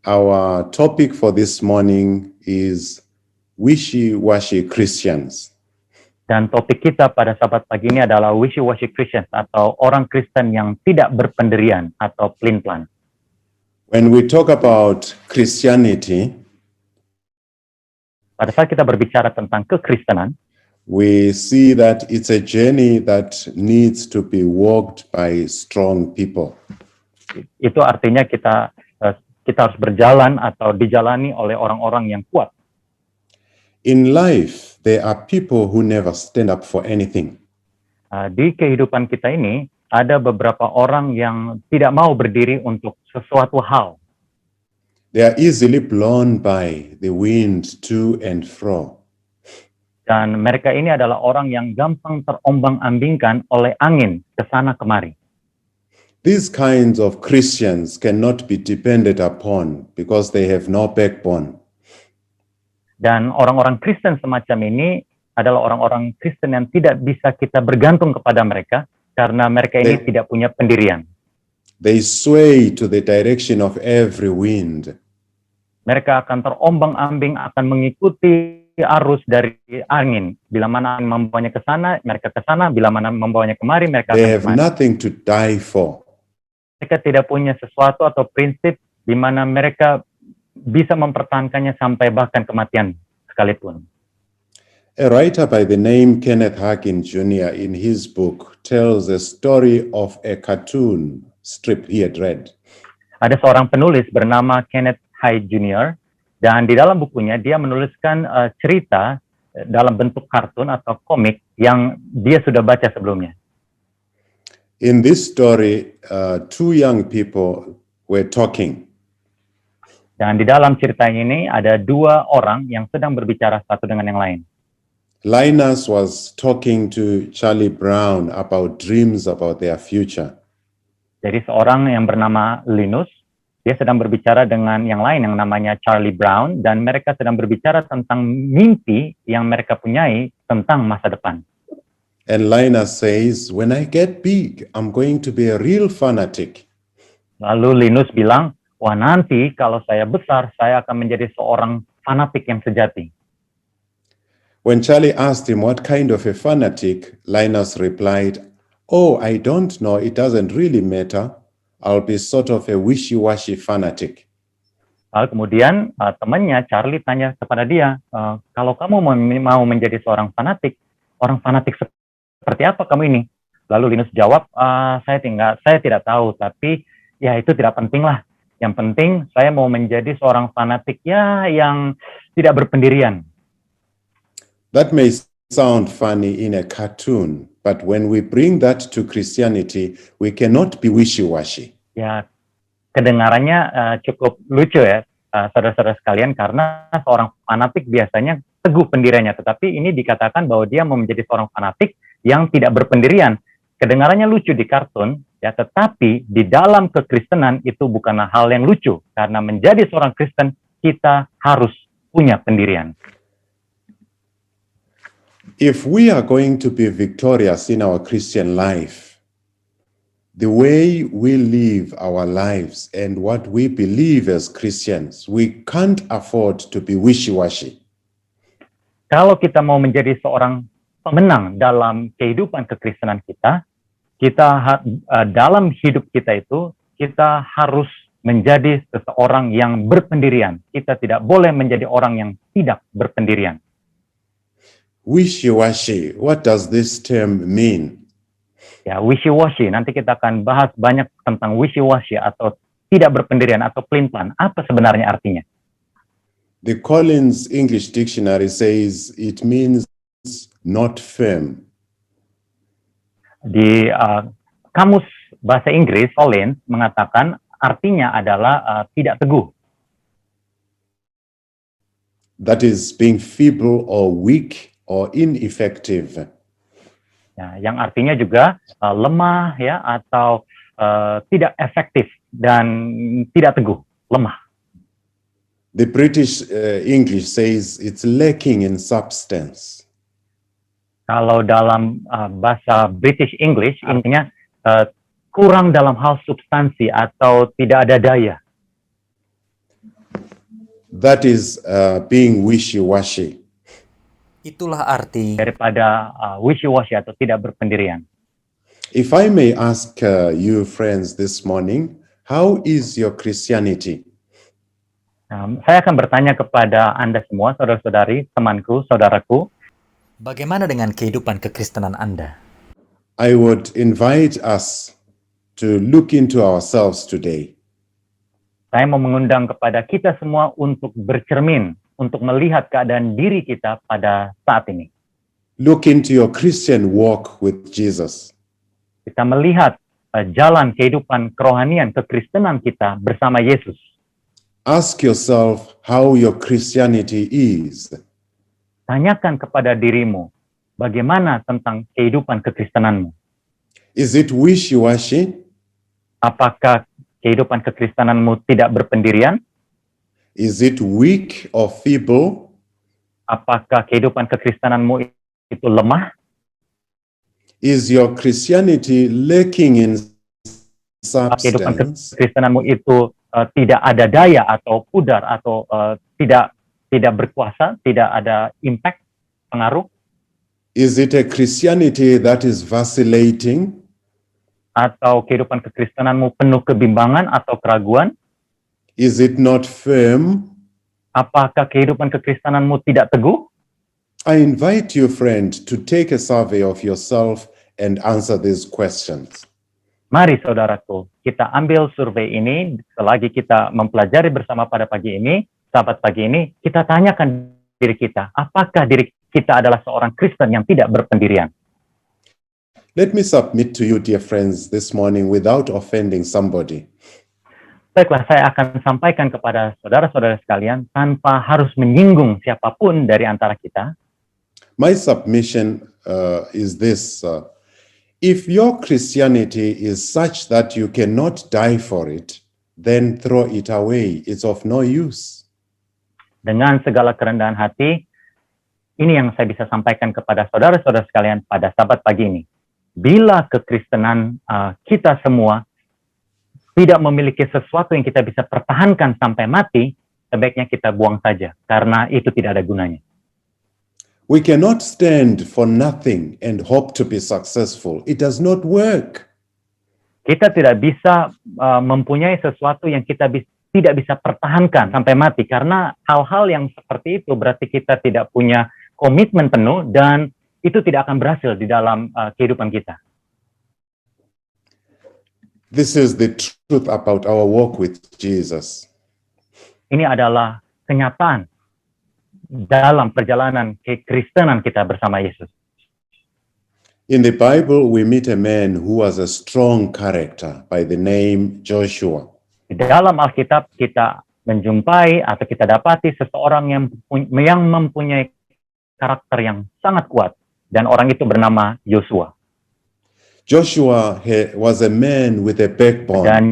Our topic for this morning is wishy-washy Christians. Dan topik kita pada sahabat pagi ini adalah wishy-washy Christians atau orang Kristen yang tidak berpendirian atau pelin-pelan. When we talk about Christianity, Pada saat kita berbicara tentang kekristenan, we see that it's a journey that needs to be walked by strong people. itu artinya kita harus berjalan atau dijalani oleh orang-orang yang kuat. In life, there are people who never stand up for anything. Di kehidupan kita ini, ada beberapa orang yang tidak mau berdiri untuk sesuatu hal. They are easily blown by the wind to and fro. Dan mereka ini adalah orang yang gampang terombang-ambingkan oleh angin ke sana kemari. These kinds of Christians cannot be depended upon because they have no backbone. Dan orang-orang Kristen semacam ini adalah orang-orang Kristen yang tidak bisa kita bergantung kepada mereka karena mereka ini tidak punya pendirian. They sway to the direction of every wind. Mereka akan terombang-ambing, akan mengikuti arus dari angin. Bila mana angin membawanya ke sana, mereka ke sana. Bila mana membawanya kemari, mereka They akan have kemari. nothing to die for. Mereka tidak punya sesuatu atau prinsip di mana mereka bisa mempertahankannya sampai bahkan kematian sekalipun. A writer by the name Kenneth Hagin Jr. in his book tells a story of a cartoon strip he had read. Ada seorang penulis bernama Kenneth Hagin Jr. dan di dalam bukunya dia menuliskan cerita dalam bentuk kartun atau komik yang dia sudah baca sebelumnya. In this story, two young people were talking. Dan di dalam cerita ini ada dua orang yang sedang berbicara satu dengan yang lain. Linus was talking to Charlie Brown about dreams about their future. Jadi seorang yang bernama Linus, dia sedang berbicara dengan yang lain yang namanya Charlie Brown, dan mereka sedang berbicara tentang mimpi yang mereka punyai tentang masa depan. And Linus says, when I get big, I'm going to be a real fanatic. Lalu Linus bilang, wah nanti kalau saya besar, saya akan menjadi seorang fanatik yang sejati. When Charlie asked him what kind of a fanatic, Linus replied, oh, I don't know, it doesn't really matter. I'll be sort of a wishy-washy fanatic. Lalu kemudian temannya Charlie tanya kepada dia, kalau kamu mau menjadi seorang fanatik, orang fanatik seperti apa kamu ini? Lalu Linus jawab, saya tidak tahu, tapi ya itu tidak penting lah. Yang penting saya mau menjadi seorang fanatik ya yang tidak berpendirian. That may sound funny in a cartoon, but when we bring that to Christianity, we cannot be wishy-washy. Ya, kedengarannya cukup lucu ya, saudara-saudara sekalian, karena seorang fanatik biasanya teguh pendiriannya, tetapi ini dikatakan bahwa dia mau menjadi seorang fanatik yang tidak berpendirian. Kedengarannya lucu di kartun, ya, tetapi di dalam kekristenan itu bukanlah hal yang lucu, karena menjadi seorang Kristen kita harus punya pendirian. If we are going to be victorious in our Christian life, the way we live our lives and what we believe as Christians, we can't afford to be wishy-washy. Kalau kita mau menjadi seorang pemenang dalam kehidupan kekristenan kita dalam hidup kita itu, kita harus menjadi seseorang yang berpendirian. Kita tidak boleh menjadi orang yang tidak berpendirian. Wishy-washy, what does this term mean? Ya, wishy-washy. Nanti kita akan bahas banyak tentang wishy-washy atau tidak berpendirian atau pelin-pelan. Apa sebenarnya artinya? The Collins English Dictionary says it means not firm. Di kamus bahasa Inggris, Collins mengatakan artinya adalah tidak teguh. That is being feeble or weak or ineffective. Ya, yang artinya juga lemah ya atau tidak efektif dan tidak teguh, lemah. The British English says it's lacking in substance. Kalau dalam bahasa British English intinya kurang dalam hal substansi atau tidak ada daya. That is being wishy-washy. Itulah arti daripada wishy-washy atau tidak berpendirian. If I may ask you friends this morning, how is your Christianity? Saya akan bertanya kepada Anda semua, saudara-saudari, temanku, saudaraku, bagaimana dengan kehidupan kekristenan Anda? I would invite us to look into ourselves today. saya mau mengundang kepada kita semua untuk bercermin, untuk melihat keadaan diri kita pada saat ini. Look into your Christian walk with Jesus. Kita melihat jalan kehidupan kerohanian, kekristenan kita bersama Yesus. Ask yourself how your Christianity is. Tanyakan kepada dirimu, bagaimana tentang kehidupan kekristenanmu? Is it wishy-washy? Apakah kehidupan kekristenanmu tidak berpendirian? Is it weak or feeble? Apakah kehidupan kekristenanmu itu lemah? Is your Christianity lacking in Kehidupan substance? kekristenanmu itu tidak ada daya atau pudar atau tidak berkuasa, tidak ada impact, pengaruh? Is it a Christianity that is vacillating? Atau kehidupan kekristenanmu penuh kebimbangan atau keraguan? Is it not firm? Apakah kehidupan kekristenanmu tidak teguh? I invite you, friend, to take a survey of yourself and answer these questions. Mari saudaraku, kita ambil survei ini selagi kita mempelajari bersama pada pagi ini, sahabat pagi ini, kita tanyakan diri kita, apakah diri kita adalah seorang Kristen yang tidak berpendirian? Let me submit to you, dear friends, this morning without offending somebody. Baiklah, saya akan sampaikan kepada saudara-saudara sekalian tanpa harus menyinggung siapapun dari antara kita. My submission is this. If your Christianity is such that you cannot die for it, then throw it away. It's of no use. Dengan segala kerendahan hati, ini yang saya bisa sampaikan kepada saudara-saudara sekalian pada Sabat pagi ini. Bila kekristenan kita semua tidak memiliki sesuatu yang kita bisa pertahankan sampai mati, sebaiknya kita buang saja, karena itu tidak ada gunanya. We cannot stand for nothing and hope to be successful. It does not work. Kita tidak bisa mempunyai sesuatu yang kita tidak bisa pertahankan sampai mati, karena hal-hal yang seperti itu berarti kita tidak punya komitmen penuh dan itu tidak akan berhasil di dalam kehidupan kita. This is the truth about our walk with Jesus. Ini adalah kenyataan dalam perjalanan kekristenan kita bersama Yesus. In the Bible, we meet a man who was a strong character by the name Joshua. Di dalam Alkitab kita menjumpai atau kita dapati seseorang yang mempunyai karakter yang sangat kuat, dan orang itu bernama Yosua. Joshua was a man with a backbone. Dan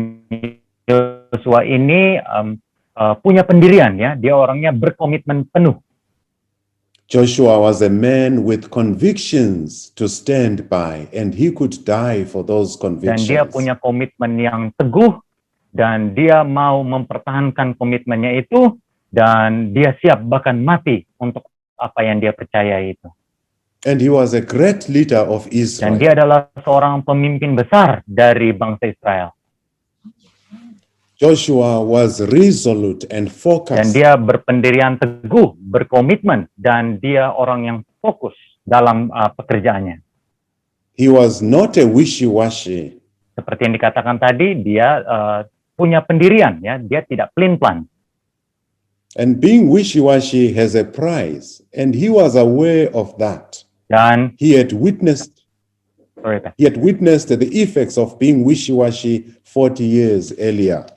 Yosua ini punya pendirian, ya, dia orangnya berkomitmen penuh. Joshua was a man with convictions to stand by, and he could die for those Dan convictions. dia punya komitmen yang teguh, dan dia mau mempertahankan komitmennya itu, dan dia siap bahkan mati untuk apa yang dia percaya itu. And he was a great leader of Dan Israel. dia adalah seorang pemimpin besar dari bangsa Israel. Joshua was resolute and Dan focused. dia berpendirian teguh, berkomitmen, dan dia orang yang fokus dalam pekerjaannya. He was not a wishy-washy. Seperti yang dikatakan tadi, dia punya pendirian, ya, dia tidak pelin-pelan. And being wishy-washy has a price, and he was aware of that. Dan He had witnessed the effects of being wishy-washy 40 years earlier.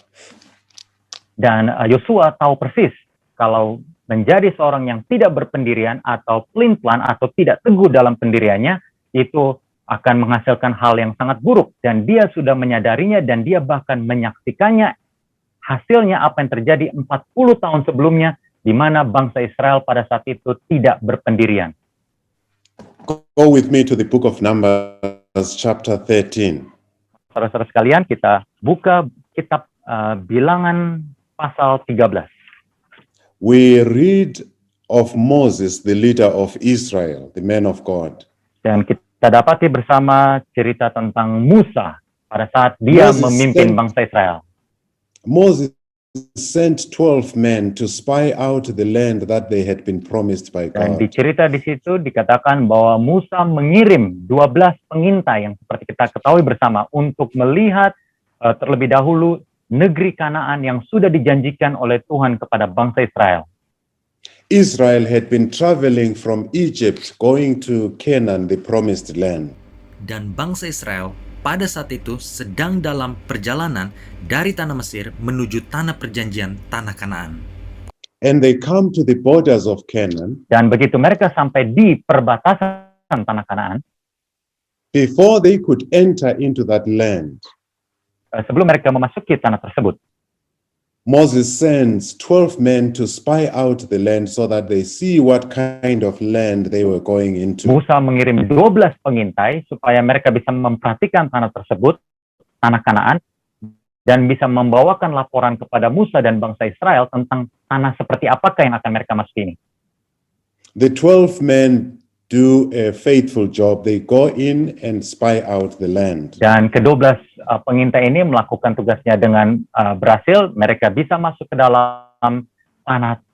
Dan Yosua tahu persis kalau menjadi seorang yang tidak berpendirian atau pelin-pelan atau tidak teguh dalam pendiriannya itu akan menghasilkan hal yang sangat buruk, dan dia sudah menyadarinya dan dia bahkan menyaksikannya hasilnya apa yang terjadi 40 tahun sebelumnya di mana bangsa Israel pada saat itu tidak berpendirian. Go with me to the book of Numbers chapter 13. Saudara-saudara sekalian, kita buka kitab Bilangan pasal 13. we read of Moses, the leader of Israel, the man of God. Dan kita dapati bersama cerita tentang Musa pada saat dia Moses memimpin sent- bangsa Israel. Moses sent 12 men to spy out the land that they had been promised by Dan di God. cerita di situ dikatakan bahwa Musa mengirim 12 pengintai yang seperti kita ketahui bersama untuk melihat terlebih dahulu negeri Kanaan yang sudah dijanjikan oleh Tuhan kepada bangsa Israel. Israel had been traveling from Egypt going to Canaan, the promised land. Dan bangsa Israel pada saat itu sedang dalam perjalanan dari tanah Mesir menuju tanah perjanjian, tanah Kanaan. And they come to the borders of Canaan. Dan begitu mereka sampai di perbatasan tanah Kanaan, Before they could enter into that land, sebelum mereka memasuki tanah tersebut, Moses sends 12 men to spy out the land so that they see what kind of land they were going into. Musa mengirim 12 pengintai supaya mereka bisa memperhatikan tanah tersebut, tanah Kanaan, dan bisa membawakan laporan kepada Musa dan bangsa Israel tentang tanah seperti apakah yang akan mereka masuki ini. The 12 men do a faithful job. They go in and spy out the land. Dan ke-12 pengintai ini melakukan tugasnya dengan berhasil. Mereka bisa masuk ke dalam tanah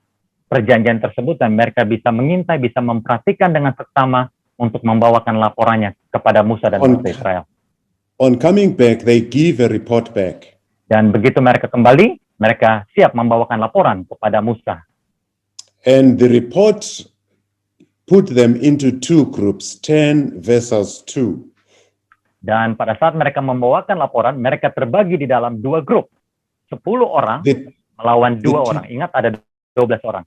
perjanjian tersebut dan mereka bisa mengintai, bisa memperhatikan dengan seksama untuk membawakan laporannya kepada Musa dan bangsa Israel. On coming back, they give a report back. Dan begitu mereka kembali, mereka siap membawakan laporan kepada Musa. And the report put them into two groups, 10 versus 2. Dan pada saat mereka membawakan laporan, mereka terbagi di dalam 2 grup. 10 orang The, melawan 2 the- orang. Ingat ada 12 orang.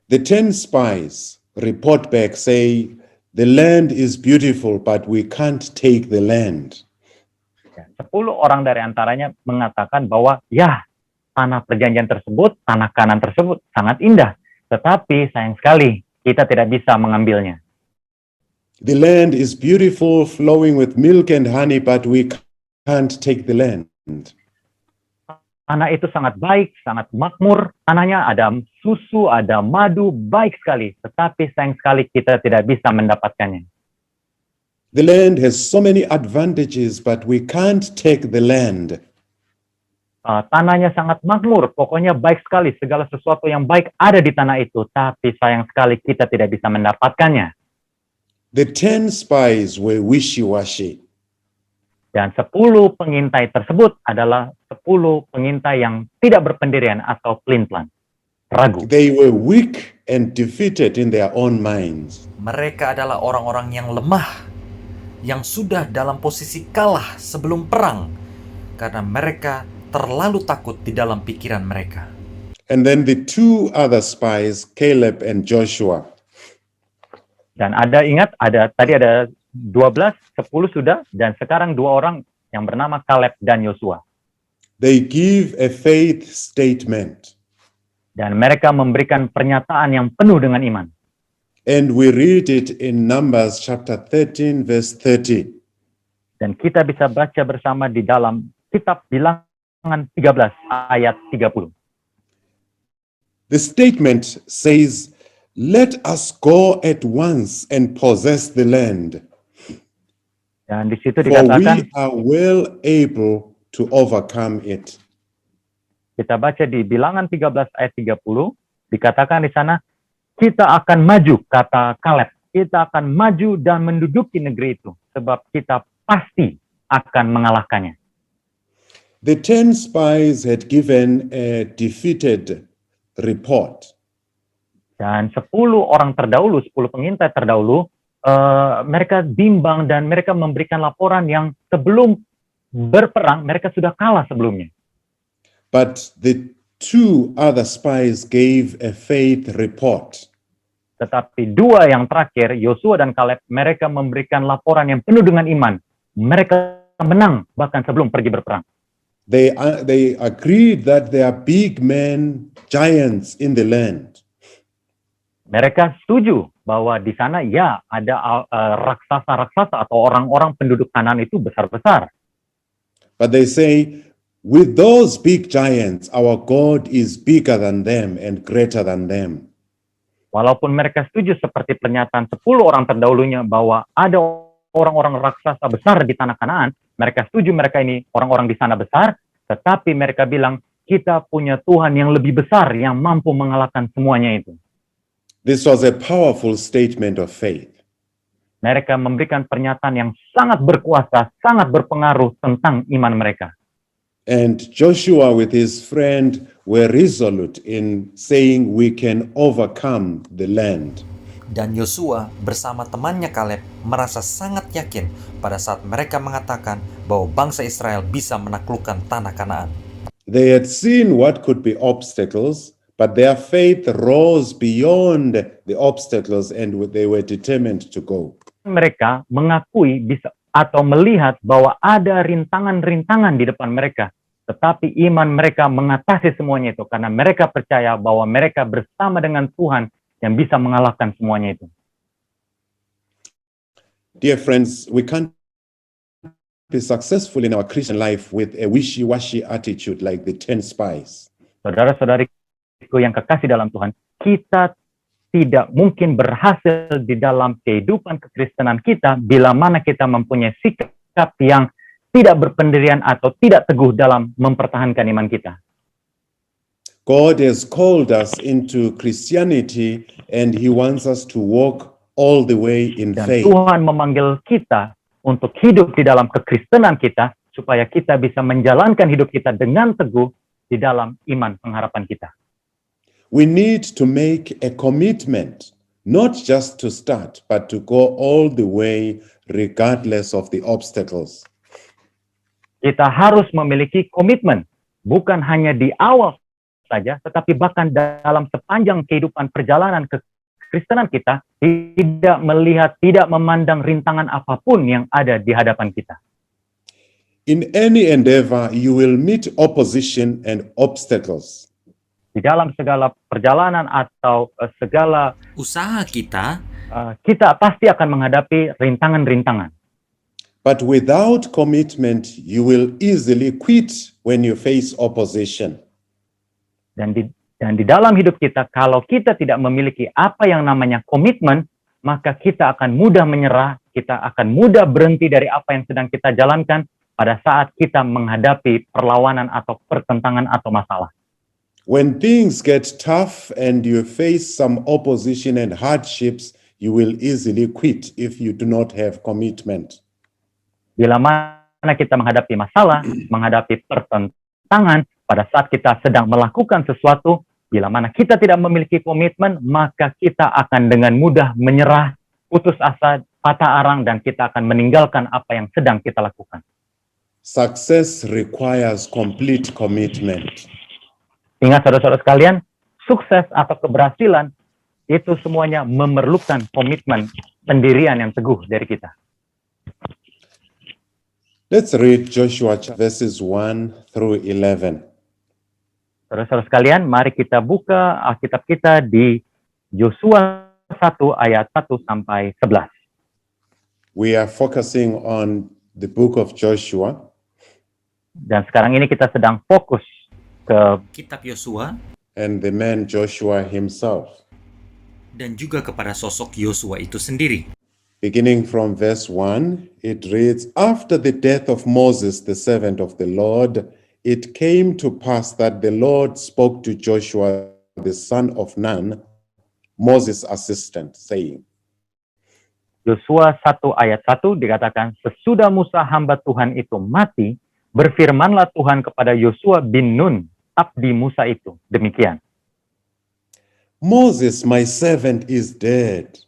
the 10 spies report back, say, the land is beautiful, but we can't take the land. 10 orang dari antaranya mengatakan bahwa ya, tanah perjanjian tersebut, tanah Kanaan tersebut sangat indah. Tetapi sayang sekali, kita tidak bisa mengambilnya. The land is beautiful, flowing with milk and honey, but we can't take the land. Tanah itu sangat baik, sangat makmur. Tanahnya ada susu, ada madu, baik sekali. Tetapi sayang sekali kita tidak bisa mendapatkannya. The land has so many advantages, but we can't take the land. Tanahnya sangat makmur, pokoknya baik sekali. Segala sesuatu yang baik ada di tanah itu. Tapi sayang sekali kita tidak bisa mendapatkannya. The 10 spies were wishy-washy. Dan 10 pengintai tersebut adalah 10 pengintai yang tidak berpendirian atau pelin-pelan, ragu. They were weak and defeated in their own minds. Mereka adalah orang-orang yang lemah, yang sudah dalam posisi kalah sebelum perang, karena mereka terlalu takut di dalam pikiran mereka. And then the 2 other spies, Caleb and Joshua, Dan tadi ada 12, 10 sudah, dan sekarang 2 orang yang bernama Caleb dan Yosua. they give a faith statement. Dan mereka memberikan pernyataan yang penuh dengan iman. And we read it in Numbers chapter 13, verse 30. Dan kita bisa baca bersama di dalam kitab Bilangan 13 ayat 30. The statement says, "Let us go at once and possess the land, Dan di situ for dikatakan, we are well able to overcome it." kita baca di Bilangan 13 ayat 30, dikatakan di sana, kita akan maju, kata Kaleb, kita akan maju dan menduduki negeri itu, sebab kita pasti akan mengalahkannya. The 10 spies had given a defeated report. Dan 10 orang terdahulu, 10 pengintai terdahulu, mereka bimbang dan mereka memberikan laporan yang sebelum berperang, mereka sudah kalah sebelumnya. But the 2 other spies gave a faith report. Tetapi 2 yang terakhir, Yosua dan Kaleb, mereka memberikan laporan yang penuh dengan iman. Mereka menang bahkan sebelum pergi berperang. They agreed that there are big men, giants in the land. Mereka setuju bahwa di sana ya ada raksasa-raksasa atau orang-orang penduduk Kanaan itu besar-besar. But they say, With those big giants, our God is bigger than them and greater than them. Walaupun mereka setuju seperti pernyataan 10 orang terdahulunya bahwa ada orang-orang raksasa besar di tanah Kanaan, mereka setuju mereka ini orang-orang di sana besar, tetapi mereka bilang, kita punya Tuhan yang lebih besar yang mampu mengalahkan semuanya itu. This was a powerful statement of faith. Mereka memberikan pernyataan yang sangat berkuasa, sangat berpengaruh tentang iman mereka. And Joshua with his friend were resolute in saying we can overcome the land. Dan Yosua bersama temannya Kaleb merasa sangat yakin pada saat mereka mengatakan bahwa bangsa Israel bisa menaklukkan tanah Kanaan. They had seen what could be obstacles, but their faith rose beyond the obstacles and they were determined to go. Mereka mengakui bisa atau melihat bahwa ada rintangan-rintangan di depan mereka, tetapi iman mereka mengatasi semuanya itu karena mereka percaya bahwa mereka bersama dengan Tuhan yang bisa mengalahkan semuanya itu. Dear friends, we can't be successful in our Christian life with a wishy-washy attitude like the 10 spies. Saudara-saudariku yang kekasih dalam Tuhan, kita tidak mungkin berhasil di dalam kehidupan kekristenan kita bila mana kita mempunyai sikap yang tidak berpendirian atau tidak teguh dalam mempertahankan iman kita. God has called us into Christianity and He wants us to walk all the way in Dan faith. Tuhan memanggil kita untuk hidup di dalam kekristenan kita supaya kita bisa menjalankan hidup kita dengan teguh di dalam iman pengharapan kita. We need to make a commitment, not just to start, but to go all the way regardless of the obstacles. Kita harus memiliki komitmen, bukan hanya di awal saja, tetapi bahkan dalam sepanjang kehidupan perjalanan kekristenan kita, tidak melihat, tidak memandang rintangan apapun yang ada di hadapan kita. In any endeavor, you will meet opposition and obstacles. Di dalam segala perjalanan atau segala Usaha kita kita pasti akan menghadapi rintangan-rintangan. But without commitment, you will easily quit when you face opposition. Dan di dalam hidup kita, kalau kita tidak memiliki apa yang namanya komitmen, maka kita akan mudah menyerah, kita akan mudah berhenti dari apa yang sedang kita jalankan pada saat kita menghadapi perlawanan atau pertentangan atau masalah. When things get tough and you face some opposition and hardships, you will easily quit if you do not have commitment. Bila mana kita menghadapi masalah, menghadapi pertentangan, pada saat kita sedang melakukan sesuatu, bila mana kita tidak memiliki komitmen, maka kita akan dengan mudah menyerah, putus asa, patah arang, dan kita akan meninggalkan apa yang sedang kita lakukan. Success requires complete commitment. Ingat saudara-saudara sekalian, sukses atau keberhasilan itu semuanya memerlukan komitmen pendirian yang teguh dari kita. Let's read Joshua verses 1 through 11. Saudara-saudara sekalian, mari kita buka Alkitab kita di Yosua 1 ayat 1 sampai 11. We are focusing on the book of Joshua. Dan sekarang ini kita sedang fokus ke kitab Yosua and the man Joshua himself. dan juga kepada sosok Yosua itu sendiri. Beginning from verse 1, it reads, After the death of Moses, the servant of the Lord, it came to pass that the Lord spoke to Joshua, the son of Nun, Moses' assistant, saying, Yosua 1 ayat 1 dikatakan, sesudah Musa hamba Tuhan itu mati, berfirmanlah Tuhan kepada Yosua bin Nun, abdi Musa itu, demikian. Moses, my servant, is dead.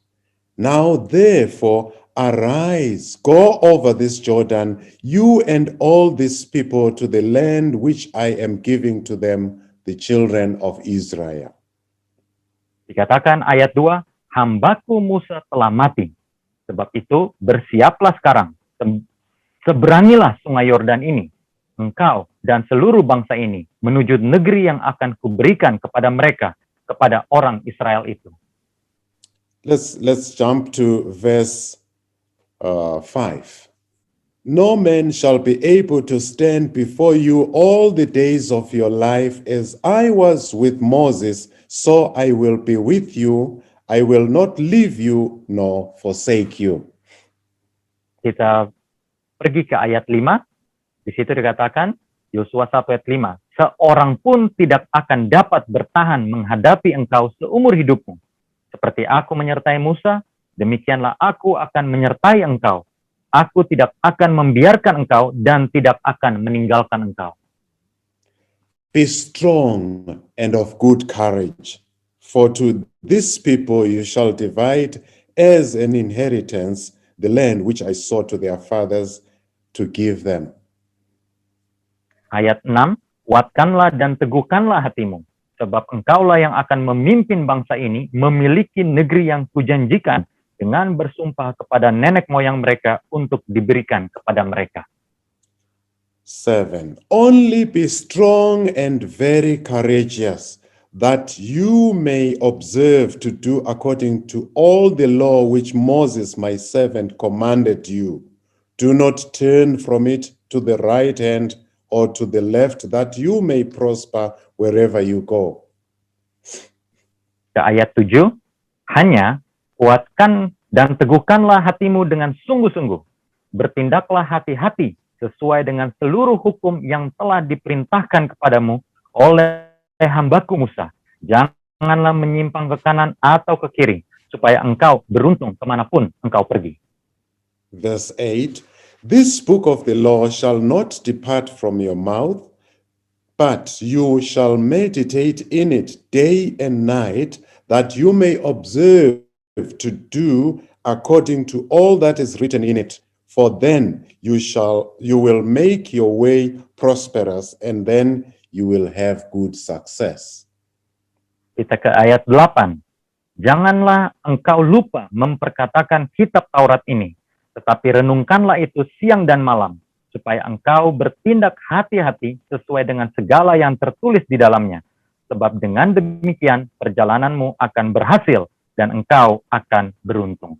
Now therefore arise, go over this Jordan, you and all these people, to the land which I am giving to them, the children of Israel. Dikatakan ayat 2, hambaku Musa telah mati. Sebab itu bersiaplah sekarang, seberangilah sungai Yordan ini, engkau dan seluruh bangsa ini, menuju negeri yang akan kuberikan kepada mereka, kepada orang Israel itu. Let's jump to verse 5. No man shall be able to stand before you all the days of your life. As I was with Moses, so I will be with you. I will not leave you nor forsake you. Kita pergi ke ayat 5. Di situ dikatakan, Yosua 1 ayat 5, seorang pun tidak akan dapat bertahan menghadapi engkau seumur hidupmu. Seperti aku menyertai Musa, demikianlah aku akan menyertai engkau. Aku tidak akan membiarkan engkau dan tidak akan meninggalkan engkau. Be strong and of good courage, for to this people you shall divide as an inheritance the land which I swore to their fathers to give them. Ayat 6, kuatkanlah dan teguhkanlah hatimu, sebab engkaulah yang akan memimpin bangsa ini memiliki negeri yang kujanjikan dengan bersumpah kepada nenek moyang mereka untuk diberikan kepada mereka. 7. Only be strong and very courageous, that you may observe to do according to all the law which Moses my servant commanded you. Do not turn from it to the right hand or to the left, that you may prosper wherever you go. Ke ayat 7, hanya kuatkan dan teguhkanlah hatimu dengan sungguh-sungguh. Bertindaklah hati-hati sesuai dengan seluruh hukum yang telah diperintahkan kepadamu oleh hambaku Musa. Janganlah menyimpang ke kanan atau ke kiri, supaya engkau beruntung kemanapun engkau pergi. Verse 8, this book of the law shall not depart from your mouth, but you shall meditate in it day and night, that you may observe to do according to all that is written in it. For then you will make your way prosperous, and then you will have good success. Kita ke ayat 8. Janganlah engkau lupa memperkatakan kitab Taurat ini, tetapi renungkanlah itu siang dan malam, supaya engkau bertindak hati-hati sesuai dengan segala yang tertulis di dalamnya. Sebab dengan demikian perjalananmu akan berhasil dan engkau akan beruntung.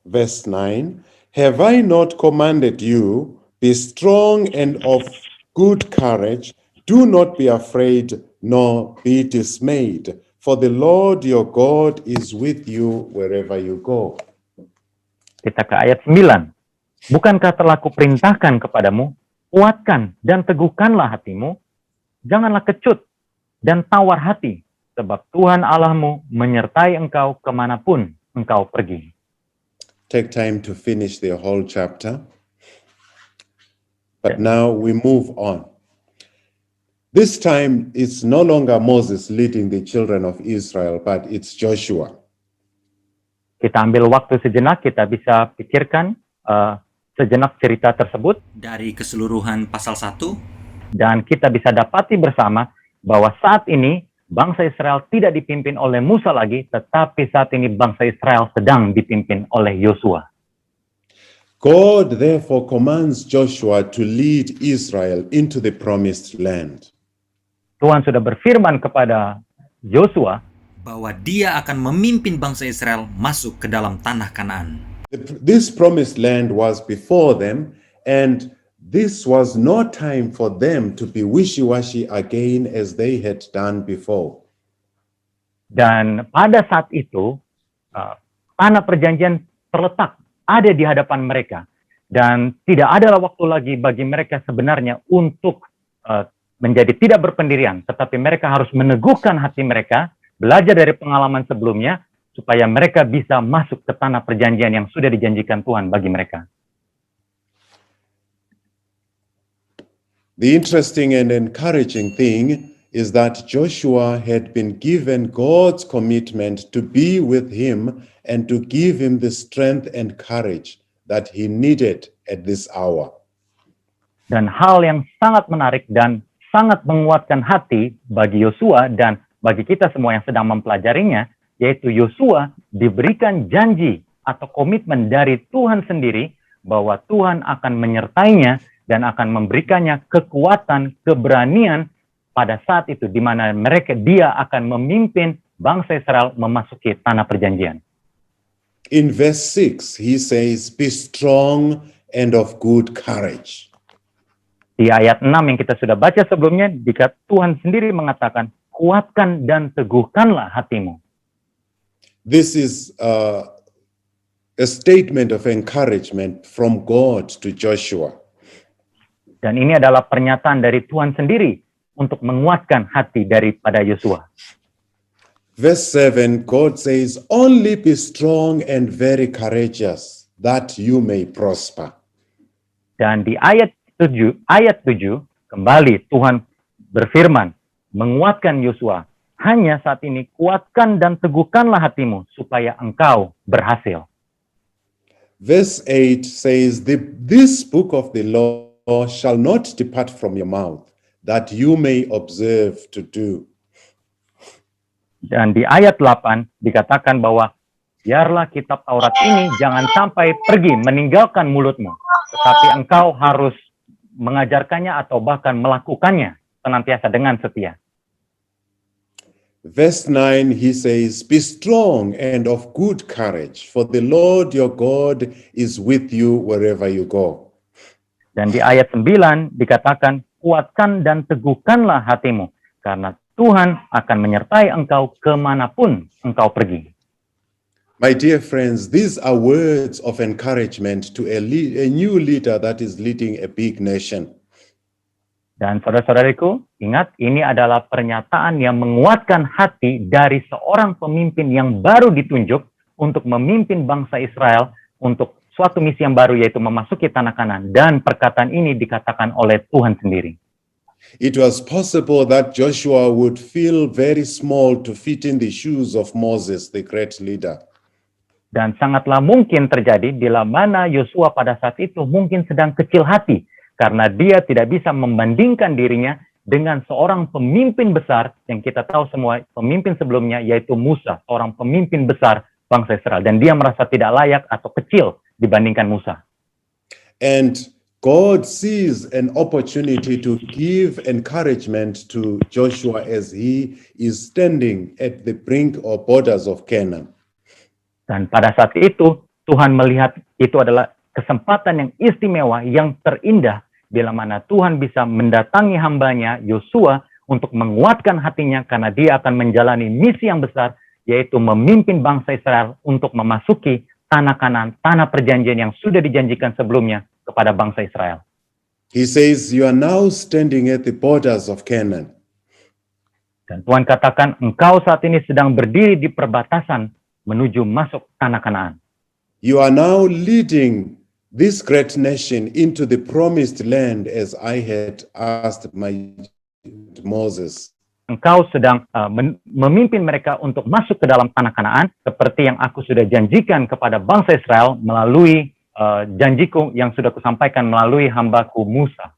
Verse 9, have I not commanded you, be strong and of good courage, do not be afraid nor be dismayed, for the Lord your God is with you wherever you go. Kita ke ayat 9. Bukankah telah kuperintahkan kepadamu, kuatkan dan teguhkanlah hatimu, janganlah kecut dan tawar hati, sebab Tuhan Allahmu menyertai engkau kemanapun engkau pergi. Take time to finish the whole chapter. But now we move on. This time it's no longer Moses leading the children of Israel, but it's Joshua. Kita ambil waktu sejenak, kita bisa pikirkan sejenak cerita tersebut. Dari keseluruhan pasal 1, Dan kita bisa dapati bersama bahwa saat ini bangsa Israel tidak dipimpin oleh Musa lagi, tetapi saat ini bangsa Israel sedang dipimpin oleh Yosua. God therefore commands Joshua to lead Israel into the promised land. Tuhan sudah berfirman kepada Yosua bahwa dia akan memimpin bangsa Israel masuk ke dalam tanah Kanaan. This promised land was before them, and this was no time for them to be wishy-washy again as they had done before. dan pada saat itu tanah perjanjian terletak ada di hadapan mereka dan tidak ada waktu lagi bagi mereka sebenarnya untuk menjadi tidak berpendirian, tetapi mereka harus meneguhkan hati mereka, belajar dari pengalaman sebelumnya, supaya mereka bisa masuk ke tanah perjanjian yang sudah dijanjikan Tuhan bagi mereka. The interesting and encouraging thing is that Joshua had been given God's commitment to be with him and to give him the strength and courage that he needed at this hour. Dan hal yang sangat menarik dan sangat menguatkan hati bagi Yosua dan bagi kita semua yang sedang mempelajarinya, yaitu Yosua diberikan janji atau komitmen dari Tuhan sendiri bahwa Tuhan akan menyertainya dan akan memberikannya kekuatan, keberanian pada saat itu di mana dia akan memimpin bangsa Israel memasuki tanah perjanjian. In verse 6, he says, "Be strong and of good courage. Di ayat 6 yang kita sudah baca sebelumnya, Tuhan sendiri mengatakan, kuatkan dan teguhkanlah hatimu. This is a statement of encouragement from God to Joshua. Dan ini adalah pernyataan dari Tuhan sendiri untuk menguatkan hati daripada Yosua. Verse 7, God says, only be strong and very courageous, that you may prosper. Dan di ayat 7, kembali Tuhan berfirman, menguatkan Yosua, hanya saat ini kuatkan dan teguhkanlah hatimu, supaya engkau berhasil. Verse 8 says, this book of the law shall not depart from your mouth, that you may observe to do. Dan di ayat 8 dikatakan bahwa biarlah kitab Taurat ini jangan sampai pergi meninggalkan mulutmu, tetapi engkau harus mengajarkannya atau bahkan melakukannya senantiasa dengan setia. Verse 9, he says, be strong and of good courage, for the Lord your God is with you wherever you go. Dan di ayat 9 dikatakan, kuatkan dan teguhkanlah hatimu, karena Tuhan akan menyertai engkau kemanapun engkau pergi. My dear friends, these are words of encouragement to a new leader that is leading a big nation. Dan saudara-saudariku, ingat, ini adalah pernyataan yang menguatkan hati dari seorang pemimpin yang baru ditunjuk untuk memimpin bangsa Israel untuk suatu misi yang baru, yaitu memasuki tanah Kanaan. Dan perkataan ini dikatakan oleh Tuhan sendiri. It was possible that Joshua would feel very small to fit in the shoes of Moses, the great leader. Dan sangatlah mungkin terjadi bila mana Yosua pada saat itu mungkin sedang kecil hati, karena dia tidak bisa membandingkan dirinya dengan seorang pemimpin besar yang kita tahu semua pemimpin sebelumnya, yaitu Musa, seorang pemimpin besar bangsa Israel. Dan dia merasa tidak layak atau kecil dibandingkan Musa. And God sees an opportunity to give encouragement to Joshua as he is standing at the brink or borders of Canaan. Dan pada saat itu, Tuhan melihat itu adalah kesempatan yang istimewa, yang terindah, bila mana Tuhan bisa mendatangi hambanya, Yosua, untuk menguatkan hatinya, karena dia akan menjalani misi yang besar, yaitu memimpin bangsa Israel untuk memasuki tanah Kanaan, tanah perjanjian yang sudah dijanjikan sebelumnya kepada bangsa Israel. He says, you are now standing at the borders of Canaan. Dan Tuhan katakan, engkau saat ini sedang berdiri di perbatasan menuju masuk tanah Kanaan. You are now leading this great nation into the promised land as I had asked my Moses. Engkau sedang memimpin mereka untuk masuk ke dalam tanah Kanaan, seperti yang aku sudah janjikan kepada bangsa Israel melalui janjiku yang sudah kusampaikan melalui hambaku Musa.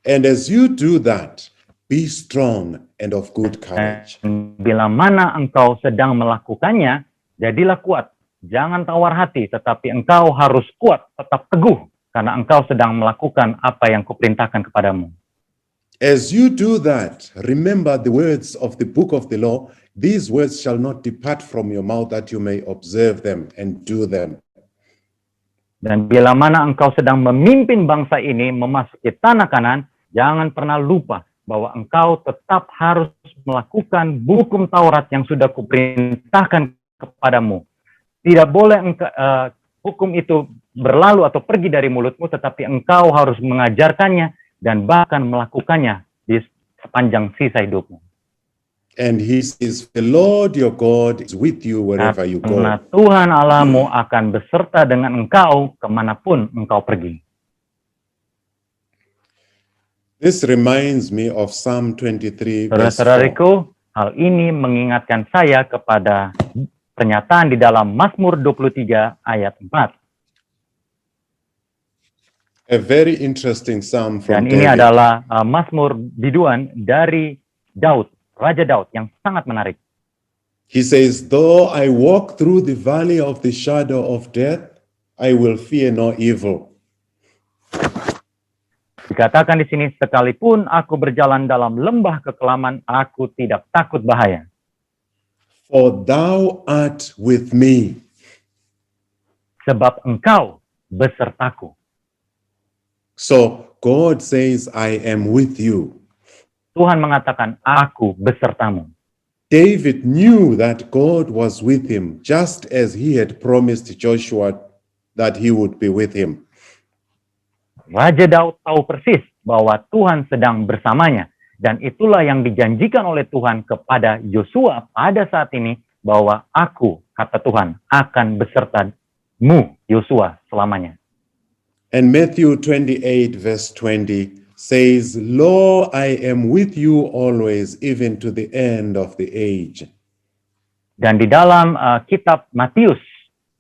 And as you do that, be strong and of good courage. Bila mana engkau sedang melakukannya, jadilah kuat. Jangan tawar hati, tetapi engkau harus kuat, tetap teguh, karena engkau sedang melakukan apa yang kuperintahkan kepadamu. As you do that, remember the words of the book of the law. These words shall not depart from your mouth, that you may observe them and do them. Dan bila mana engkau sedang memimpin bangsa ini memasuki tanah Kanaan, jangan pernah lupa bahwa engkau tetap harus melakukan hukum Taurat yang sudah kuperintahkan kepadamu. Tidak boleh hukum itu berlalu atau pergi dari mulutmu, tetapi engkau harus mengajarkannya dan bahkan melakukannya di sepanjang sisa hidupmu. And he says, the Lord your God is with you wherever you go. Karena Tuhan Allahmu akan beserta dengan engkau kemanapun engkau pergi. This reminds me of Psalm 23 verse 4. Saudara-saudariku, hal ini mengingatkan saya kepada pernyataan di dalam Mazmur 23 ayat 4. A very interesting psalm from Dan ini David. adalah Mazmur biduan dari Daud, Raja Daud, yang sangat menarik. He says, though I walk through the valley of the shadow of death, I will fear no evil. Dikatakan di sini, sekalipun aku berjalan dalam lembah kekelaman, aku tidak takut bahaya. For thou art with me. Sebab engkau besertaku. So God says, I am with you. Tuhan mengatakan, aku besertamu. David knew that God was with him, just as he had promised Joshua that he would be with him. Raja Daud tahu persis bahwa Tuhan sedang bersamanya. Dan itulah yang dijanjikan oleh Tuhan kepada Yosua pada saat ini, bahwa aku, kata Tuhan, akan besertamu, Yosua, selamanya. And Matthew 28 verse 20 says, Lo, I am with you always, even to the end of the age. Dan di dalam kitab Matius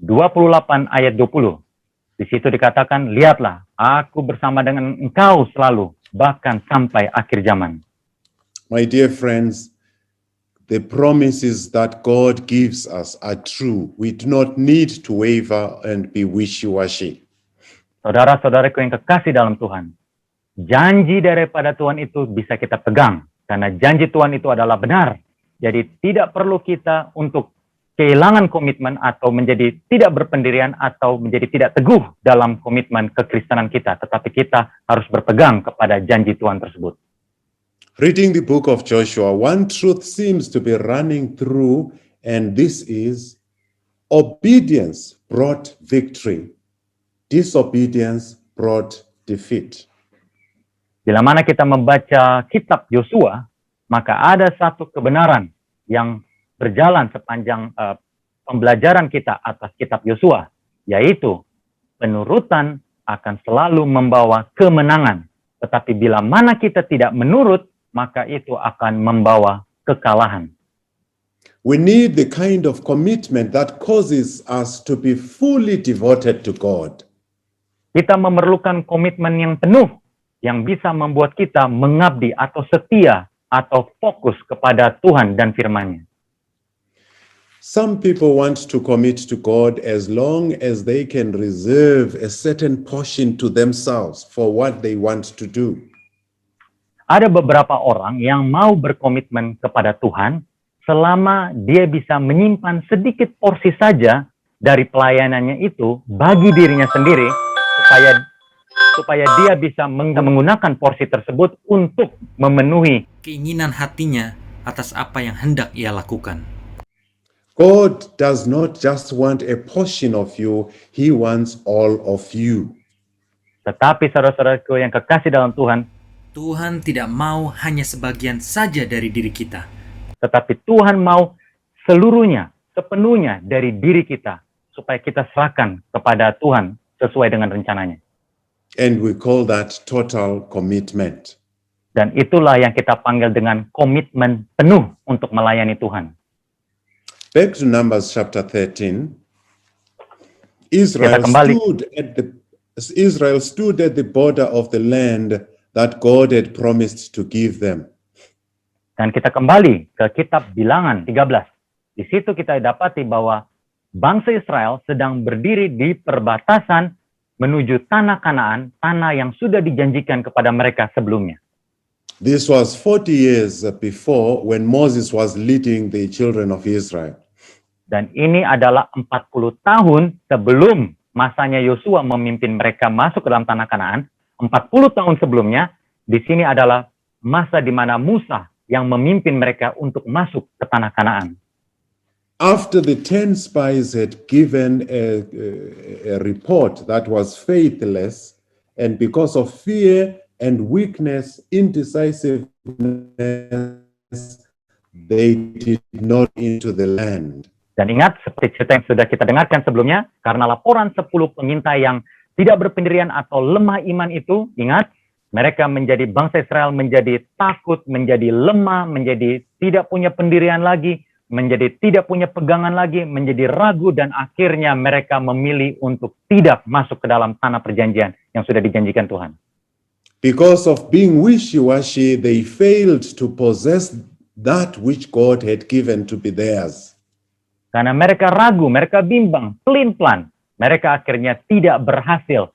28 ayat 20, di situ dikatakan, lihatlah, aku bersama dengan engkau selalu, bahkan sampai akhir zaman. My dear friends, the promises that God gives us are true. We do not need to waver and be wishy-washy. Saudara-saudaraku yang kekasih dalam Tuhan, janji daripada Tuhan itu bisa kita pegang, karena janji Tuhan itu adalah benar. Jadi tidak perlu kita untuk kehilangan komitmen atau menjadi tidak berpendirian atau menjadi tidak teguh dalam komitmen kekristenan kita, tetapi kita harus berpegang kepada janji Tuhan tersebut. Reading the book of Joshua, one truth seems to be running through, and this is obedience brought victory. Disobedience brought defeat. Bila mana kita membaca kitab Yosua, maka ada satu kebenaran yang berjalan sepanjang pembelajaran kita atas kitab Yosua, yaitu penurutan akan selalu membawa kemenangan. Tetapi bila mana kita tidak menurut, maka itu akan membawa kekalahan. We need the kind of commitment that causes us to be fully devoted to God. Kita memerlukan komitmen yang penuh yang bisa membuat kita mengabdi atau setia atau fokus kepada Tuhan dan firman-Nya. Some people want to commit to God as long as they can reserve a certain portion to themselves for what they want to do. Ada beberapa orang yang mau berkomitmen kepada Tuhan selama dia bisa menyimpan sedikit porsi saja dari pelayanannya itu bagi dirinya sendiri, supaya dia bisa menggunakan porsi tersebut untuk memenuhi keinginan hatinya atas apa yang hendak ia lakukan. God does not just want a portion of you, He wants all of you. Tetapi saudara-saudaraku yang kekasih dalam Tuhan, Tuhan tidak mau hanya sebagian saja dari diri kita. tetapi Tuhan mau seluruhnya, sepenuhnya dari diri kita, supaya kita serahkan kepada Tuhan sesuai dengan rencananya. And we call that total commitment. Dan itulah yang kita panggil dengan komitmen penuh untuk melayani Tuhan. Back to Numbers chapter 13. Kita kembali. Israel stood at the border of the land that God had promised to give them. Dan kita kembali ke kitab Bilangan 13. Di situ kita dapati bahwa bangsa Israel sedang berdiri di perbatasan menuju tanah Kanaan, tanah yang sudah dijanjikan kepada mereka sebelumnya. This was 40 years before when Moses was leading the children of Israel. Dan ini adalah 40 tahun sebelum masanya Yosua memimpin mereka masuk ke dalam tanah Kanaan. 40 tahun sebelumnya, di sini adalah masa di mana Musa yang memimpin mereka untuk masuk ke tanah Kanaan. After the 10 spies had given a report that was faithless, and because of fear and weakness, indecisiveness, they did not into the land. Dan ingat, seperti cerita yang sudah kita dengarkan sebelumnya, karena laporan 10 pengintai yang tidak berpendirian atau lemah iman itu, ingat, mereka menjadi bangsa Israel menjadi takut, menjadi lemah, menjadi tidak punya pendirian lagi, menjadi tidak punya pegangan lagi, menjadi ragu, dan akhirnya mereka memilih untuk tidak masuk ke dalam tanah perjanjian yang sudah dijanjikan Tuhan. Because of being wishy-washy, they failed to possess that which God had given to be theirs. Karena mereka ragu, mereka bimbang, pelin-pelan, mereka akhirnya tidak berhasil.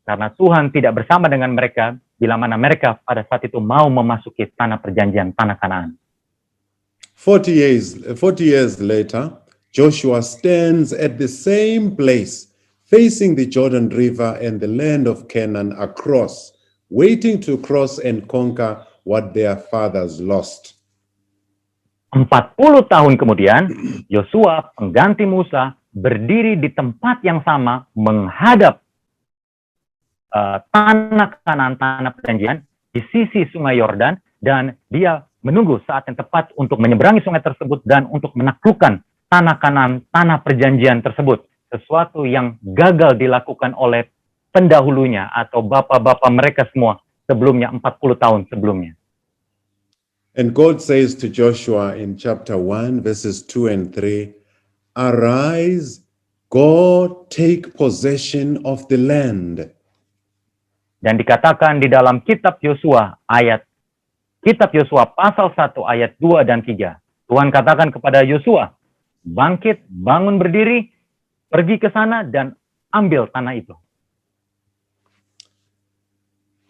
Karena Tuhan tidak bersama dengan mereka, bila mana mereka pada saat itu mau memasuki tanah perjanjian, tanah Kanaan. 40 years later, Joshua stands at the same place, facing the Jordan River and the land of Canaan across, waiting to cross and conquer what their fathers lost. 40 tahun kemudian, Yosua, pengganti Musa, berdiri di tempat yang sama menghadap tanah Kanaan, tanah perjanjian di sisi sungai Yordan, dan dia menunggu saat yang tepat untuk menyeberangi sungai tersebut dan untuk menaklukkan tanah Kanaan, tanah perjanjian tersebut. Sesuatu yang gagal dilakukan oleh pendahulunya atau bapak-bapak mereka semua sebelumnya, 40 tahun sebelumnya. And God says to Joshua in chapter 1, verses 2 and 3, "Arise, go take possession of the land." Dan dikatakan di dalam kitab Yosua pasal 1 ayat 2 dan 3. Tuhan katakan kepada Yosua, bangkit, bangun berdiri, pergi ke sana dan ambil tanah itu.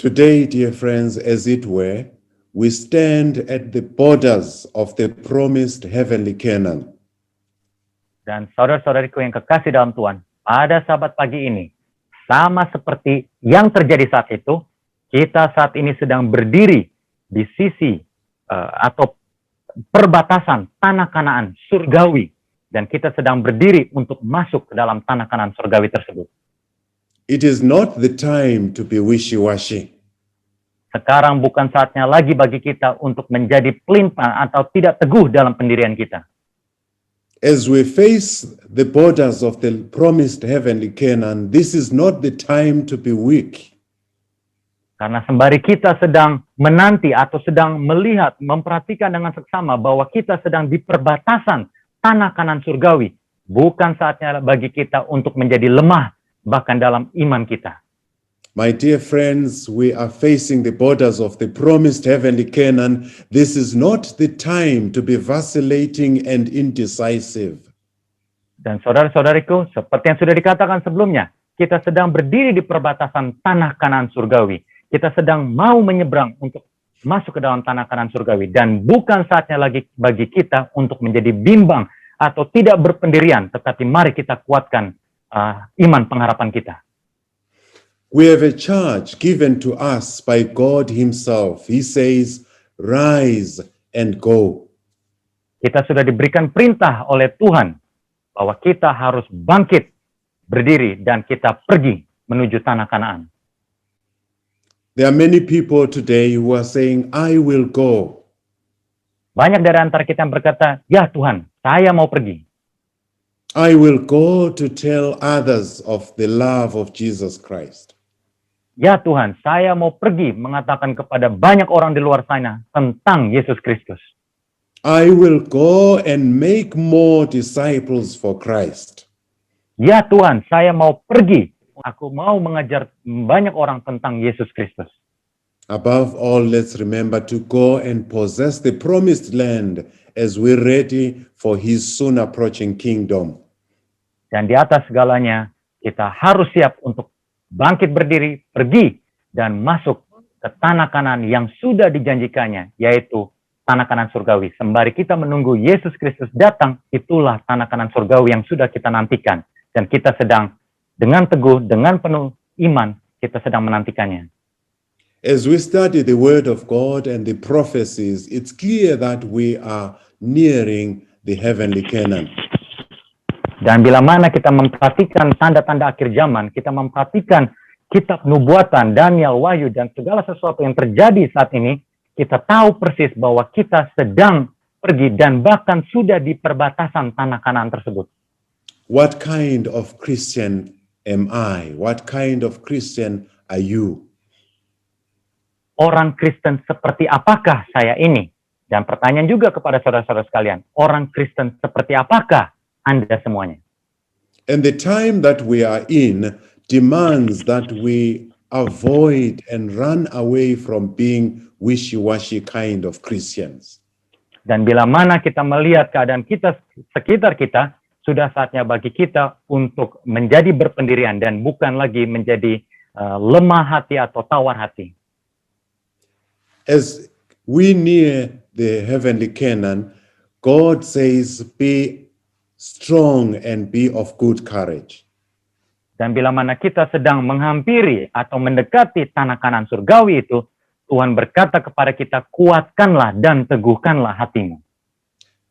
Today, dear friends, as it were, we stand at the borders of the promised heavenly Canaan. Dan saudara-saudariku yang kekasih dalam Tuhan, pada sahabat pagi ini, sama seperti yang terjadi saat itu, kita saat ini sedang berdiri di sisi atau perbatasan tanah Kanaan surgawi, dan kita sedang berdiri untuk masuk ke dalam tanah Kanaan surgawi tersebut. It is not the time to be wishy-washy. Sekarang bukan saatnya lagi bagi kita untuk menjadi pelintang atau tidak teguh dalam pendirian kita. As we face the borders of the promised heavenly Canaan, this is not the time to be weak. Karena sembari kita sedang menanti atau sedang melihat, memperhatikan dengan seksama bahwa kita sedang di perbatasan tanah Kanaan surgawi, bukan saatnya bagi kita untuk menjadi lemah bahkan dalam iman kita. My dear friends, we are facing the borders of the promised heavenly Canaan. This is not the time to be vacillating and indecisive. Dan saudara-saudariku, seperti yang sudah dikatakan sebelumnya, kita sedang berdiri di perbatasan tanah Kanaan surgawi. Kita sedang mau menyeberang untuk masuk ke dalam tanah Kanaan surgawi. Dan bukan saatnya lagi bagi kita untuk menjadi bimbang atau tidak berpendirian. Tetapi mari kita kuatkan iman pengharapan kita. We have a charge given to us by God Himself. He says, "Rise and go." Kita sudah diberikan perintah oleh Tuhan bahwa kita harus bangkit, berdiri, dan kita pergi menuju tanah Kanaan. There are many people today who are saying, "I will go." Banyak dari antara kita yang berkata, "Ya Tuhan, saya mau pergi. I will go to tell others of the love of Jesus Christ. Ya Tuhan, saya mau pergi mengatakan kepada banyak orang di luar sana tentang Yesus Kristus. I will go and make more disciples for Christ." Ya Tuhan, saya mau pergi. Aku mau mengajar banyak orang tentang Yesus Kristus. Above all, let's remember to go and possess the promised land as we're ready for His soon approaching kingdom. Dan di atas segalanya, kita harus siap untuk bangkit berdiri, pergi, dan masuk ke tanah Kanaan yang sudah dijanjikannya, yaitu tanah Kanaan surgawi. Sembari kita menunggu Yesus Kristus datang, itulah tanah Kanaan surgawi yang sudah kita nantikan. Dan kita sedang dengan teguh, dengan penuh iman, kita sedang menantikannya. As we study the Word of God and the prophecies, it's clear that we are nearing the heavenly Canaan. Dan bila mana kita memperhatikan tanda-tanda akhir zaman, kita memperhatikan kitab nubuatan, Daniel, Wahyu, dan segala sesuatu yang terjadi saat ini, kita tahu persis bahwa kita sedang pergi dan bahkan sudah di perbatasan tanah Kanaan tersebut. What kind of Christian am I? What kind of Christian are you? Orang Kristen seperti apakah saya ini? Dan pertanyaan juga kepada saudara-saudara sekalian, orang Kristen seperti apakah Anda semuanya? And the time that we are in demands that we avoid and run away from being wishy-washy kind of Christians. Dan bila mana kita melihat keadaan kita sekitar kita, sudah saatnya bagi kita untuk menjadi berpendirian dan bukan lagi menjadi lemah hati atau tawar hati. As we near the heavenly Canaan, God says, "Be strong and be of good courage." Dan bila mana kita sedang menghampiri atau mendekati tanah Kanaan surgawi itu, Tuhan berkata kepada kita, kuatkanlah dan teguhkanlah hatimu.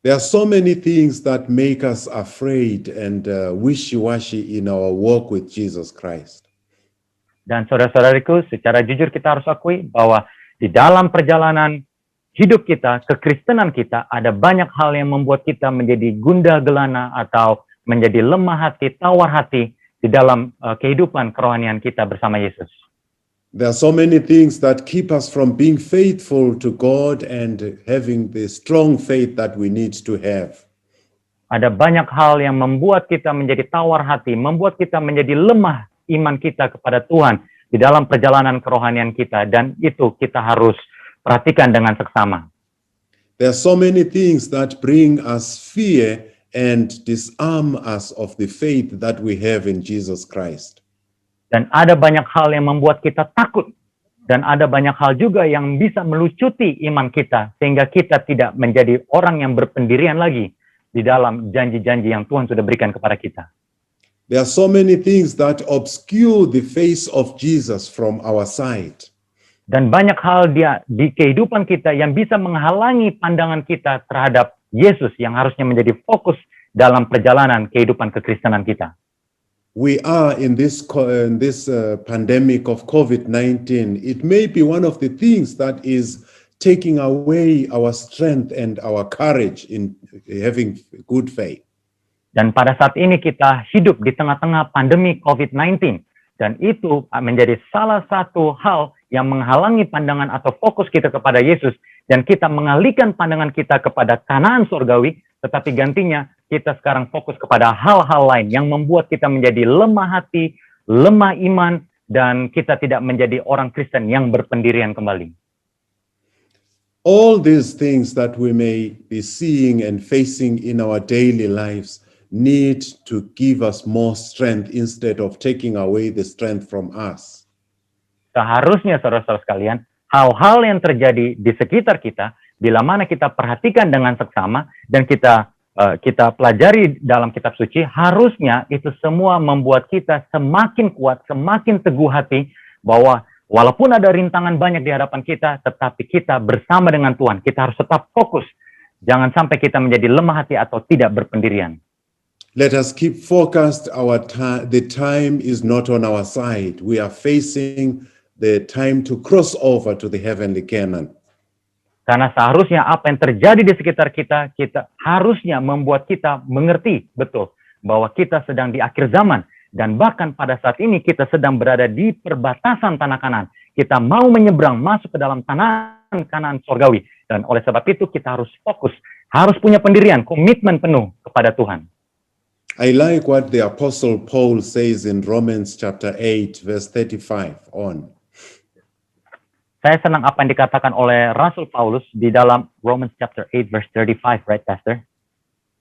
There are so many things that make us afraid and wishy-washy in our walk with Jesus Christ. Dan saudara-saudariku, secara jujur kita harus akui bahwa di dalam perjalanan hidup kita, kekristenan kita, ada banyak hal yang membuat kita menjadi gundah gelana atau menjadi lemah hati, tawar hati di dalam kehidupan kerohanian kita bersama Yesus. There are so many things that keep us from being faithful to God and having the strong faith that we need to have. Ada banyak hal yang membuat kita menjadi tawar hati, membuat kita menjadi lemah iman kita kepada Tuhan di dalam perjalanan kerohanian kita, dan itu kita harus perhatikan dengan seksama. There are so many things that bring us fear and disarm us of the faith that we have in Jesus Christ. Dan ada banyak hal yang membuat kita takut. Dan ada banyak hal juga yang bisa melucuti iman kita, sehingga kita tidak menjadi orang yang berpendirian lagi di dalam janji-janji yang Tuhan sudah berikan kepada kita. There are so many things that obscure the face of Jesus from our side. Dan banyak hal di kehidupan kita yang bisa menghalangi pandangan kita terhadap Yesus yang harusnya menjadi fokus dalam perjalanan kehidupan kekristenan kita. We are in this pandemic of COVID-19. It may be one of the things that is taking away our strength and our courage in having good faith. Dan pada saat ini kita hidup di tengah-tengah pandemi COVID-19. Dan itu menjadi salah satu hal yang menghalangi pandangan atau fokus kita kepada Yesus. Dan kita mengalihkan pandangan kita kepada Kanaan surgawi, tetapi gantinya kita sekarang fokus kepada hal-hal lain yang membuat kita menjadi lemah hati, lemah iman, dan kita tidak menjadi orang Kristen yang berpendirian kembali. All these things that we may be seeing and facing in our daily lives need to give us more strength instead of taking away the strength from us. Seharusnya saudara-saudara sekalian, hal-hal yang terjadi di sekitar kita, bila mana kita perhatikan dengan seksama dan kita pelajari dalam kitab suci, harusnya itu semua membuat kita semakin kuat, semakin teguh hati, bahwa walaupun ada rintangan banyak di hadapan kita, tetapi kita bersama dengan Tuhan, kita harus tetap fokus. Jangan sampai kita menjadi lemah hati atau tidak berpendirian. Let us keep focused. The time is not on our side. We are facing the time to cross over to the heavenly Canaan. Karena seharusnya apa yang terjadi di sekitar kita, kita harusnya membuat kita mengerti betul bahwa kita sedang di akhir zaman. Dan bahkan pada saat ini kita sedang berada di perbatasan tanah Kanaan. Kita mau menyeberang masuk ke dalam tanah Kanaan surgawi. Dan oleh sebab itu kita harus fokus, harus punya pendirian, komitmen penuh kepada Tuhan. I like what the Apostle Paul says in Romans chapter 8, verse 35 on. Saya senang apa yang dikatakan oleh Rasul Paulus di dalam Romans chapter 8 verse 35, right, Pastor?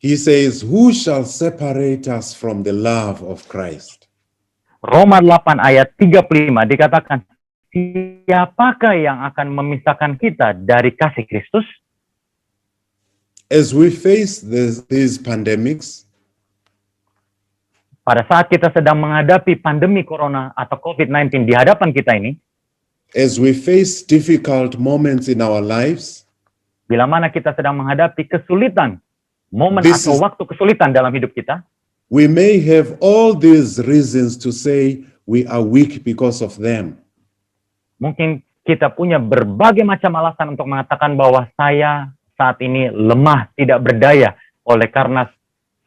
He says, "Who shall separate us from the love of Christ?" Roma 8 ayat 35 dikatakan, siapakah yang akan memisahkan kita dari kasih Kristus? As we face these pandemics, pada saat kita sedang menghadapi pandemi corona atau COVID-19 di hadapan kita ini, as we face difficult moments in our lives, bila mana kita sedang menghadapi kesulitan, momen atau waktu kesulitan dalam hidup kita, we may have all these reasons to say we are weak because of them. Mungkin kita punya berbagai macam alasan untuk mengatakan bahwa saya saat ini lemah, tidak berdaya oleh karena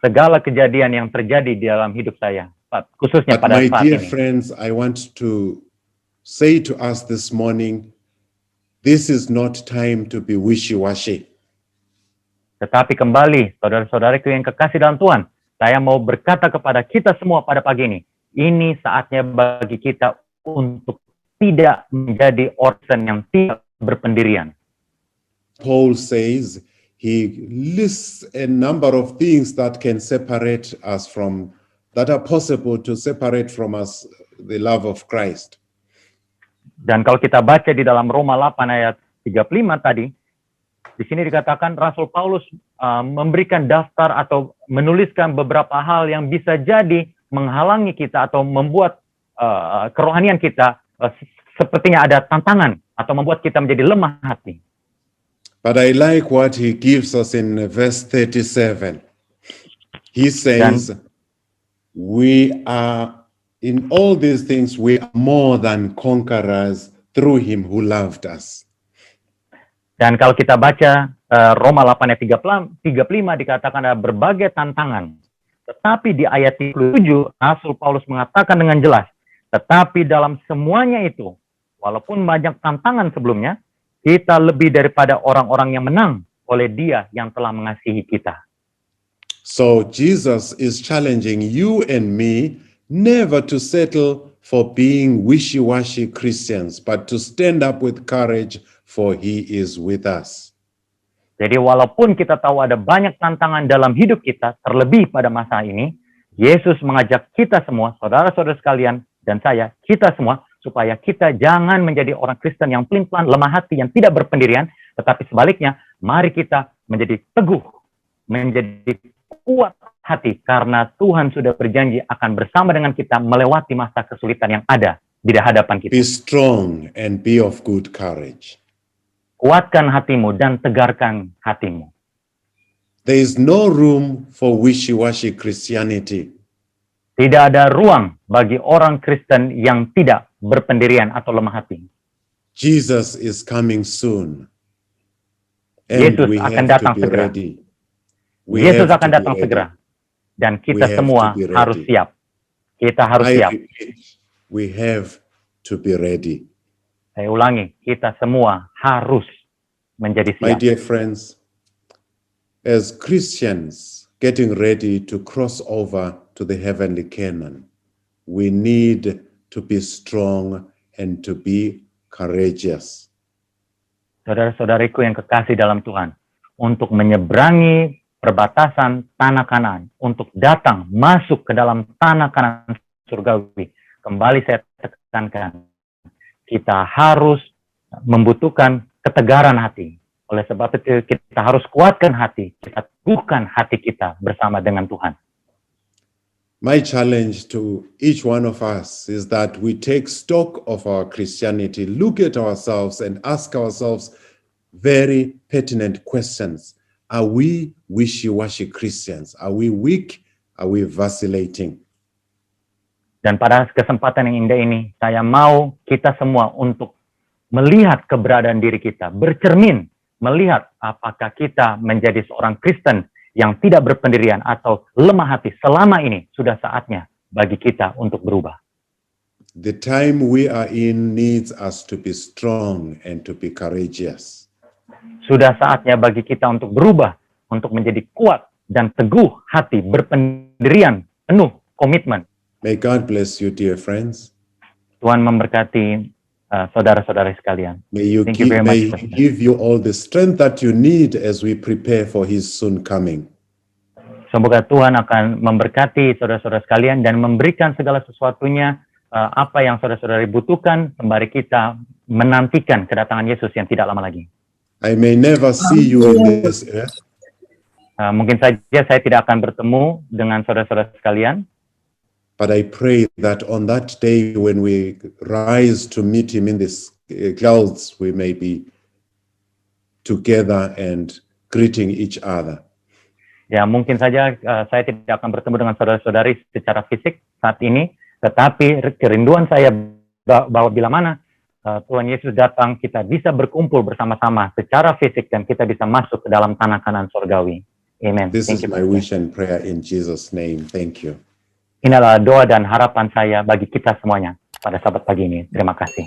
segala kejadian yang terjadi di dalam hidup saya, khususnya pada saat ini. My dear friends, I want to say to us this morning, this is not time to be wishy-washy. Tetapi kembali, saudara-saudariku yang kekasih dalam Tuhan, saya mau berkata kepada kita semua pada pagi ini saatnya bagi kita untuk tidak menjadi orang yang tidak berpendirian. Paul says, he lists a number of things that can separate us from, that are possible to separate from us the love of Christ. Dan kalau kita baca di dalam Roma 8 ayat 35 tadi, di sini dikatakan Rasul Paulus memberikan daftar atau menuliskan beberapa hal yang bisa jadi menghalangi kita atau membuat kerohanian kita sepertinya ada tantangan atau membuat kita menjadi lemah hati. But I like what he gives us in verse 37. He says, we are, in all these things, we are more than conquerors through him who loved us. Dan kalau kita baca Roma 8 ayat 35 dikatakan ada berbagai tantangan. Tetapi di ayat 37, Rasul Paulus mengatakan dengan jelas, tetapi dalam semuanya itu, walaupun banyak tantangan sebelumnya, kita lebih daripada orang-orang yang menang oleh Dia yang telah mengasihi kita. So Jesus is challenging you and me never to settle for being wishy-washy Christians, but to stand up with courage, for he is with us. Jadi walaupun kita tahu ada banyak tantangan dalam hidup kita, terlebih pada masa ini, Yesus mengajak kita semua, saudara-saudara sekalian, dan saya, kita semua, supaya kita jangan menjadi orang Kristen yang pelin-pelan, lemah hati, yang tidak berpendirian, tetapi sebaliknya, mari kita menjadi teguh, menjadi kuat hati, karena Tuhan sudah berjanji akan bersama dengan kita melewati masa kesulitan yang ada di hadapan kita. Be strong and be of good courage. Kuatkan hatimu dan tegarkan hatimu. There is no room for wishy-washy Christianity. Tidak ada ruang bagi orang Kristen yang tidak berpendirian atau lemah hati. Jesus is coming soon. And Yesus we akan have datang to be segera. ready. We Yesus have akan to be datang ready. segera. Dan kita We have semua to be ready. harus siap. Kita harus I siap. repeat, we have to be ready. Saya ulangi, kita semua harus menjadi My siap. dear friends, as Christians getting ready to cross over to the heavenly Canaan, we need to be strong and to be courageous. Saudara-saudariku yang kekasih dalam Tuhan, untuk menyeberangi perbatasan tanah Kanaan, untuk datang masuk ke dalam tanah Kanaan surgawi, kembali saya tekankan, kita harus membutuhkan ketegaran hati. Oleh sebab itu kita harus kuatkan hati, kita teguhkan hati kita bersama dengan Tuhan. My challenge to each one of us is that we take stock of our Christianity, look at ourselves and ask ourselves very pertinent questions. Are we wishy-washy Christians? Are we weak? Are we vacillating? Dan pada kesempatan yang indah ini, saya mau kita semua untuk melihat keberadaan diri kita, bercermin, melihat apakah kita menjadi seorang Kristen yang tidak berpendirian atau lemah hati selama ini. Sudah saatnya bagi kita untuk berubah. The time we are in needs us to be strong and to be courageous. Sudah saatnya bagi kita untuk berubah, untuk menjadi kuat dan teguh hati, berpendirian, penuh komitmen. May God bless you, dear friends. Tuhan memberkati saudara-saudara sekalian. May you Thank you very much, may He Pastor. give you all the strength that you need as we prepare for His soon coming. Semoga Tuhan akan memberkati saudara-saudara sekalian dan memberikan segala sesuatunya apa yang saudara-saudari butuhkan sembari kita menantikan kedatangan Yesus yang tidak lama lagi. I may never see you in this earth, Mungkin saja saya tidak akan bertemu dengan saudara-saudara sekalian, but I pray that on that day when we rise to meet Him in the clouds, we may be together and greeting each other. ya mungkin saja saya tidak akan bertemu dengan saudara-saudari secara fisik saat ini, tetapi kerinduan saya bahwa bila mana Tuhan Yesus datang, kita bisa berkumpul bersama-sama secara fisik dan kita bisa masuk ke dalam tanah Kanaan surgawi. Amen. This is Thank you, my Pastor. wish and prayer in Jesus' name. Thank you. Inilah doa dan harapan saya bagi kita semuanya pada sabat pagi ini. Terima kasih.